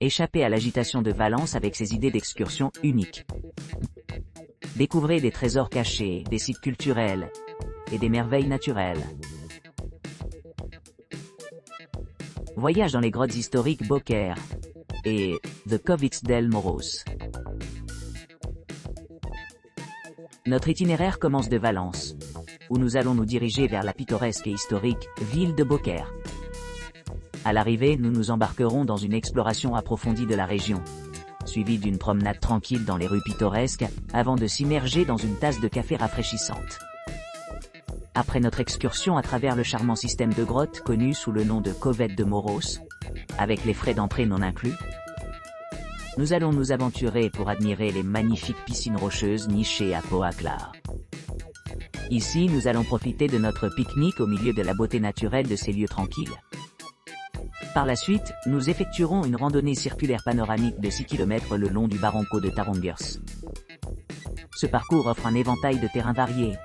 Échappez à l'agitation de Valence avec ses idées d'excursion uniques. Découvrez des trésors cachés, des sites culturels et des merveilles naturelles. Voyage dans les grottes historiques Beaucaire et The Coves del Moros. Notre itinéraire commence de Valence, où nous allons nous diriger vers la pittoresque et historique ville de Beaucaire. À l'arrivée, nous nous embarquerons dans une exploration approfondie de la région, suivie d'une promenade tranquille dans les rues pittoresques, avant de s'immerger dans une tasse de café rafraîchissante. Après notre excursion à travers le charmant système de grottes connu sous le nom de Coves de Moros, avec les frais d'entrée non inclus, nous allons nous aventurer pour admirer les magnifiques piscines rocheuses nichées à Poaclar. Ici, nous allons profiter de notre pique-nique au milieu de la beauté naturelle de ces lieux tranquilles. Par la suite, nous effectuerons une randonnée circulaire panoramique de 6 km le long du Barranco de Tarongers. Ce parcours offre un éventail de terrains variés,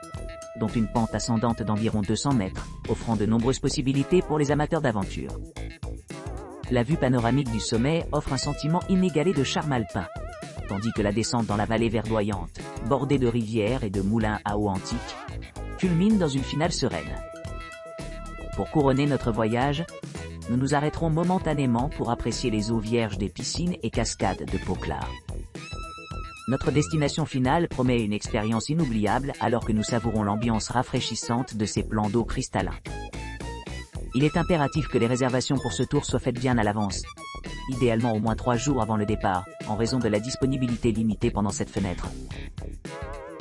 dont une pente ascendante d'environ 200 mètres, offrant de nombreuses possibilités pour les amateurs d'aventure. La vue panoramique du sommet offre un sentiment inégalé de charme alpin, tandis que la descente dans la vallée verdoyante, bordée de rivières et de moulins à eau antiques, culmine dans une finale sereine. Pour couronner notre voyage, nous nous arrêterons momentanément pour apprécier les eaux vierges des piscines et cascades de Poaclar. Notre destination finale promet une expérience inoubliable alors que nous savourons l'ambiance rafraîchissante de ces plans d'eau cristallins. Il est impératif que les réservations pour ce tour soient faites bien à l'avance, idéalement au moins 3 jours avant le départ, en raison de la disponibilité limitée pendant cette fenêtre.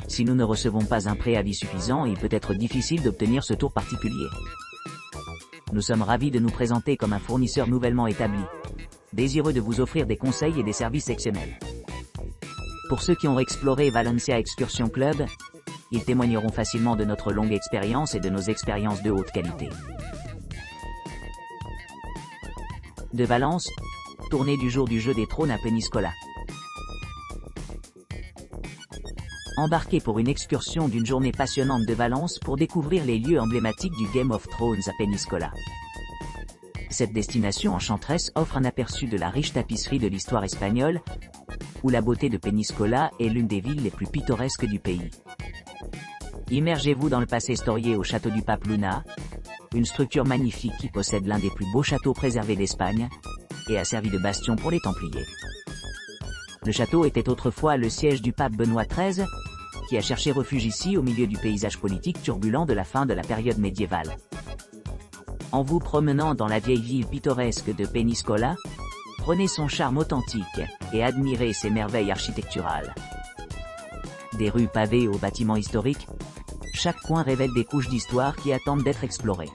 Si nous ne recevons pas un préavis suffisant, il peut être difficile d'obtenir ce tour particulier. Nous sommes ravis de nous présenter comme un fournisseur nouvellement établi, désireux de vous offrir des conseils et des services exceptionnels. Pour ceux qui ont exploré Valencia Excursion Club, ils témoigneront facilement de notre longue expérience et de nos expériences de haute qualité. De Valence, tournée du jour du Jeu des Trônes à Peñíscola. Embarquez pour une excursion d'une journée passionnante de Valence pour découvrir les lieux emblématiques du Game of Thrones à Peñíscola. Cette destination enchanteresse offre un aperçu de la riche tapisserie de l'histoire espagnole, où la beauté de Peñíscola est l'une des villes les plus pittoresques du pays. Immergez-vous dans le passé historié au château du Pape Luna, une structure magnifique qui possède l'un des plus beaux châteaux préservés d'Espagne, et a servi de bastion pour les Templiers. Le château était autrefois le siège du pape Benoît XIII, qui a cherché refuge ici au milieu du paysage politique turbulent de la fin de la période médiévale. En vous promenant dans la vieille ville pittoresque de Peñíscola, prenez son charme authentique et admirez ses merveilles architecturales. Des rues pavées aux bâtiments historiques, chaque coin révèle des couches d'histoire qui attendent d'être explorées.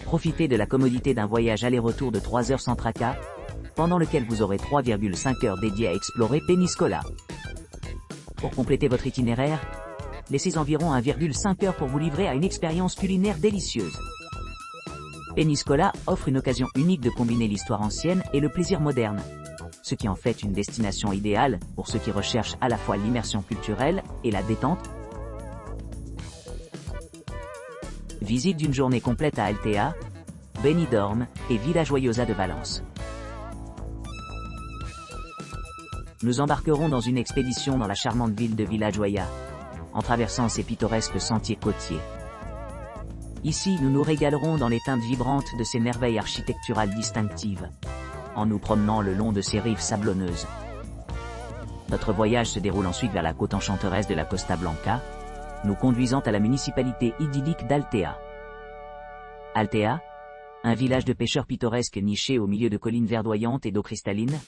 Profitez de la commodité d'un voyage aller-retour de 3 heures sans tracas, pendant lequel vous aurez 3,5 heures dédiées à explorer Peñíscola. Pour compléter votre itinéraire, laissez environ 1,5 heures pour vous livrer à une expérience culinaire délicieuse. Peñíscola offre une occasion unique de combiner l'histoire ancienne et le plaisir moderne, ce qui en fait une destination idéale pour ceux qui recherchent à la fois l'immersion culturelle et la détente. Visite d'une journée complète à Altea, Benidorm et Villa Joyosa de Valence. Nous embarquerons dans une expédition dans la charmante ville de Villajoyosa, en traversant ses pittoresques sentiers côtiers. Ici, nous nous régalerons dans les teintes vibrantes de ces merveilles architecturales distinctives, en nous promenant le long de ces rives sablonneuses. Notre voyage se déroule ensuite vers la côte enchanteresse de la Costa Blanca, nous conduisant à la municipalité idyllique d'Altea. Altea, un village de pêcheurs pittoresque niché au milieu de collines verdoyantes et d'eau cristalline,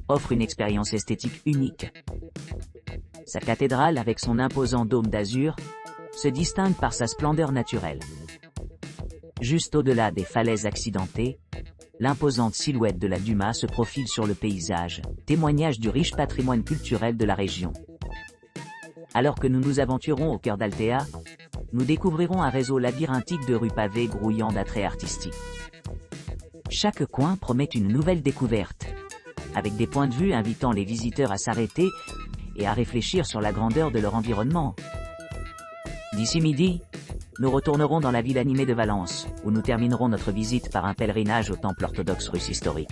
offre une expérience esthétique unique. Sa cathédrale, avec son imposant dôme d'azur, se distingue par sa splendeur naturelle. Juste au-delà des falaises accidentées, l'imposante silhouette de la Duma se profile sur le paysage, témoignage du riche patrimoine culturel de la région. Alors que nous nous aventurons au cœur d'Altea, nous découvrirons un réseau labyrinthique de rues pavées grouillant d'attraits artistiques. Chaque coin promet une nouvelle découverte, avec des points de vue invitant les visiteurs à s'arrêter et à réfléchir sur la grandeur de leur environnement. D'ici midi, nous retournerons dans la ville animée de Valence, où nous terminerons notre visite par un pèlerinage au temple orthodoxe russe historique.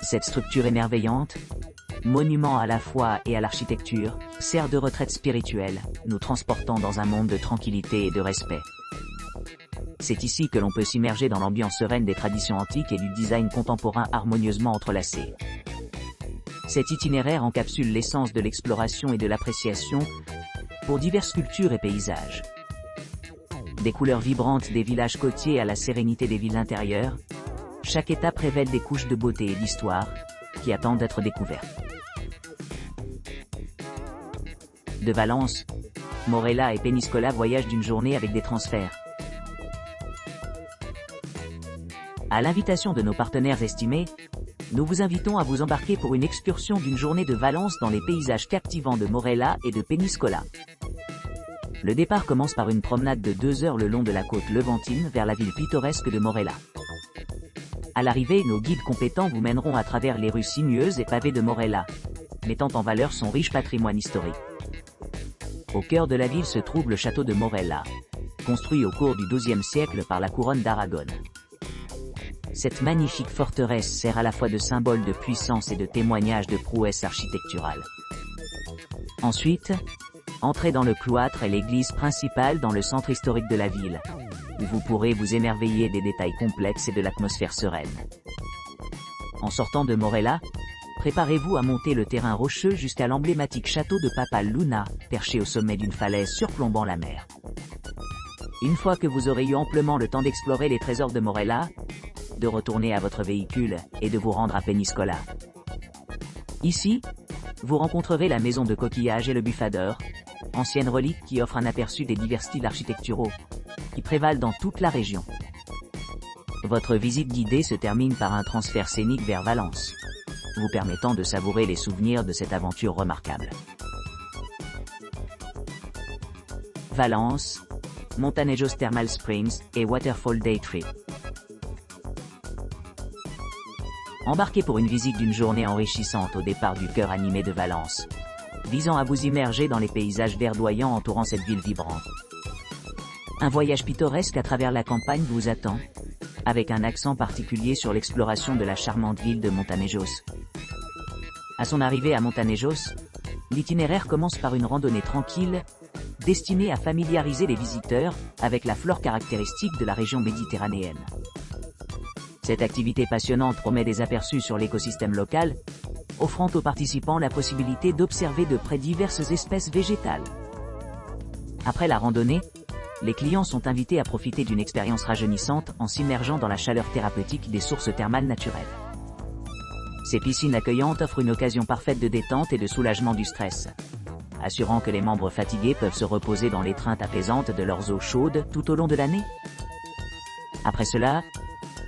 Cette structure émerveillante, monument à la foi et à l'architecture, sert de retraite spirituelle, nous transportant dans un monde de tranquillité et de respect. C'est ici que l'on peut s'immerger dans l'ambiance sereine des traditions antiques et du design contemporain harmonieusement entrelacés. Cet itinéraire encapsule l'essence de l'exploration et de l'appréciation pour diverses cultures et paysages. Des couleurs vibrantes des villages côtiers à la sérénité des villes intérieures, chaque étape révèle des couches de beauté et d'histoire qui attendent d'être découvertes. De Valence, Morella et Peñíscola voyagent d'une journée avec des transferts. À l'invitation de nos partenaires estimés, nous vous invitons à vous embarquer pour une excursion d'une journée de Valence dans les paysages captivants de Morella et de Peñíscola. Le départ commence par une promenade de 2 heures le long de la côte levantine vers la ville pittoresque de Morella. À l'arrivée, nos guides compétents vous mèneront à travers les rues sinueuses et pavées de Morella, mettant en valeur son riche patrimoine historique. Au cœur de la ville se trouve le château de Morella, construit au cours du XIIe siècle par la couronne d'Aragon. Cette magnifique forteresse sert à la fois de symbole de puissance et de témoignage de prouesse architecturale. Ensuite, entrez dans le cloître et l'église principale dans le centre historique de la ville, où vous pourrez vous émerveiller des détails complexes et de l'atmosphère sereine. En sortant de Morella, préparez-vous à monter le terrain rocheux jusqu'à l'emblématique château de Papaluna, perché au sommet d'une falaise surplombant la mer. Une fois que vous aurez eu amplement le temps d'explorer les trésors de Morella, de retourner à votre véhicule et de vous rendre à Peñíscola. Ici, vous rencontrerez la maison de coquillage et le Bufador, ancienne relique qui offre un aperçu des divers styles architecturaux qui prévalent dans toute la région. Votre visite guidée se termine par un transfert scénique vers Valence, vous permettant de savourer les souvenirs de cette aventure remarquable. Valence, Montanejos Thermal Springs et Waterfall Day Trip. Embarquez pour une visite d'une journée enrichissante au départ du cœur animé de Valence, visant à vous immerger dans les paysages verdoyants entourant cette ville vibrante. Un voyage pittoresque à travers la campagne vous attend, avec un accent particulier sur l'exploration de la charmante ville de Montanejos. À son arrivée à Montanejos, l'itinéraire commence par une randonnée tranquille, destinée à familiariser les visiteurs avec la flore caractéristique de la région méditerranéenne. Cette activité passionnante promet des aperçus sur l'écosystème local, offrant aux participants la possibilité d'observer de près diverses espèces végétales. Après la randonnée, les clients sont invités à profiter d'une expérience rajeunissante en s'immergeant dans la chaleur thérapeutique des sources thermales naturelles. Ces piscines accueillantes offrent une occasion parfaite de détente et de soulagement du stress, assurant que les membres fatigués peuvent se reposer dans l'étreinte apaisante de leurs eaux chaudes tout au long de l'année. Après cela,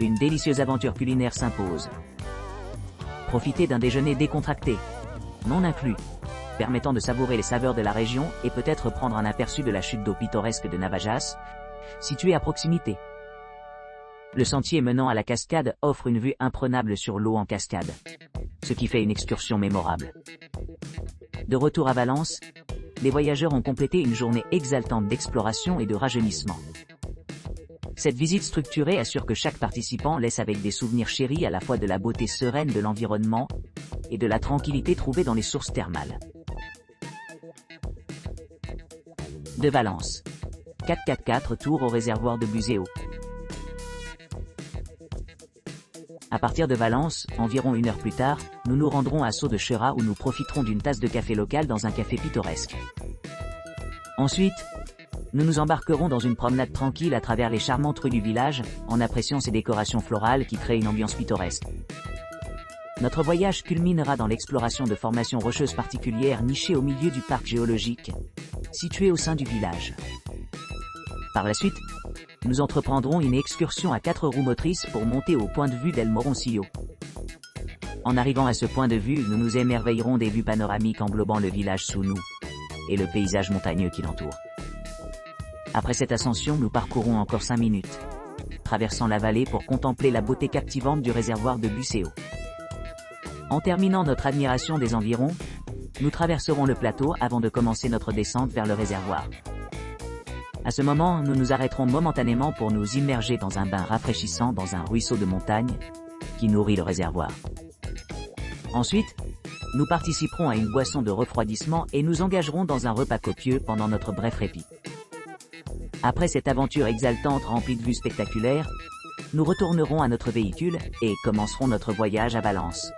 une délicieuse aventure culinaire s'impose. Profitez d'un déjeuner décontracté, non inclus, permettant de savourer les saveurs de la région et peut-être prendre un aperçu de la chute d'eau pittoresque de Navajas, située à proximité. Le sentier menant à la cascade offre une vue imprenable sur l'eau en cascade, ce qui fait une excursion mémorable. De retour à Valence, les voyageurs ont complété une journée exaltante d'exploration et de rajeunissement. Cette visite structurée assure que chaque participant laisse avec des souvenirs chéris à la fois de la beauté sereine de l'environnement et de la tranquillité trouvée dans les sources thermales. De Valence, 4x4 tour au réservoir de Buceo. À partir de Valence, environ 1 heure plus tard, nous nous rendrons à Sot de Chera où nous profiterons d'une tasse de café local dans un café pittoresque. Ensuite, nous nous embarquerons dans une promenade tranquille à travers les charmantes rues du village, en appréciant ses décorations florales qui créent une ambiance pittoresque. Notre voyage culminera dans l'exploration de formations rocheuses particulières nichées au milieu du parc géologique, situé au sein du village. Par la suite, nous entreprendrons une excursion à 4 roues motrices pour monter au point de vue d'El Moroncillo. En arrivant à ce point de vue, nous nous émerveillerons des vues panoramiques englobant le village sous nous et le paysage montagneux qui l'entoure. Après cette ascension, nous parcourons encore 5 minutes, traversant la vallée pour contempler la beauté captivante du réservoir de Buceo. En terminant notre admiration des environs, nous traverserons le plateau avant de commencer notre descente vers le réservoir. À ce moment, nous nous arrêterons momentanément pour nous immerger dans un bain rafraîchissant dans un ruisseau de montagne qui nourrit le réservoir. Ensuite, nous participerons à une boisson de refroidissement et nous engagerons dans un repas copieux pendant notre bref répit. Après cette aventure exaltante remplie de vues spectaculaires, nous retournerons à notre véhicule et commencerons notre voyage à Valence.